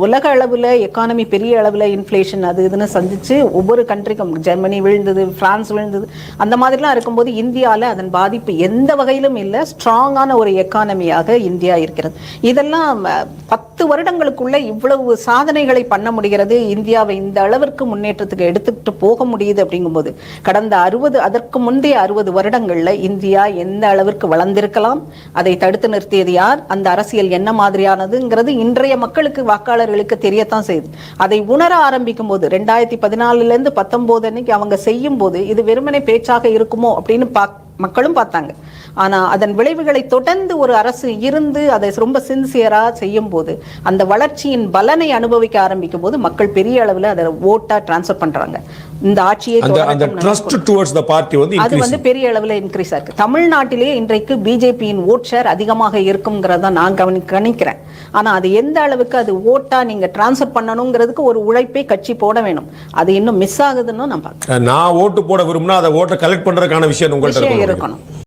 உலக அளவில் எக்கானமி பெரிய அளவில் இன்ஃப்ளேஷன் அது இதுன்னு சந்திச்சு ஒவ்வொரு கண்ட்ரிக்கும் ஜெர்மனி விழுந்தது, பிரான்ஸ் விழுந்தது, அந்த மாதிரிலாம் இருக்கும்போது இந்தியாவில் அதன் பாதிப்பு எந்த வகையிலும் இல்லை. ஸ்ட்ராங்கான ஒரு எக்கானமியாக இந்தியா இருக்கிறது. இதெல்லாம் 10 வருடங்களுக்குள்ள இவ்வளவு சாதனைகளை பண்ண முடிகிறது, இந்தியாவை இந்த அளவிற்கு முன்னேற்றத்துக்கு எடுத்துட்டு போக முடியுது அப்படிங்கும்போது கடந்த 60 அதற்கு முந்தைய 60 வருடங்கள்ல இந்தியா எந்த அளவிற்கு வளர்ந்திருக்கலாம், அதை தடுத்து நிறுத்தியது யார், அந்த அரசியல் என்ன மாதிரியானதுங்கிறது இன்றைய மக்களுக்கு வாக்காளர்களுக்கு தெரியத்தான் செய்யுது. அதை உணர ஆரம்பிக்கும் போது 2014 19 அன்னைக்கு அவங்க செய்யும் போது இது வெறுமனே பேச்சாக இருக்குமோ அப்படின்னு மக்களும் பார்த்தாங்க. ஆனா அதன் விளைவுகளை தொடர்ந்து ஒரு அரசு இருந்து அதை ரொம்ப சின்சியரா செய்யும் போது அந்த வளர்ச்சியின் பலனை அனுபவிக்க ஆரம்பிக்கும் போது மக்கள் பெரிய அளவில் அதை ஓட்டா டிரான்ஸ்ஃபர் பண்றாங்க. இந்த ஆட்சியை அது வந்து பெரிய அளவில் இன்க்ரீஸ் ஆயிருக்கு. தமிழ்நாட்டிலே இன்றைக்கு பிஜேபியின் ஓட் ஷேர் அதிகமாக இருக்குங்கிறத நான் கணிக்கிறேன். ஆனா அது எந்த அளவுக்கு அது ஓட்டா நீங்க டிரான்ஸ்ஃபர் பண்ணணுங்கிறதுக்கு ஒரு உழைப்பை கட்சி போட வேணும். அது இன்னும் மிஸ் ஆகுதுன்னு நான் பார்க்கிறேன். நான் ஓட்டு போட விரும்பினா அதை ஓட்டை கலெக்ட் பண்றதுக்கான விஷயம் உங்கள்கிட்ட இருக்கணும்.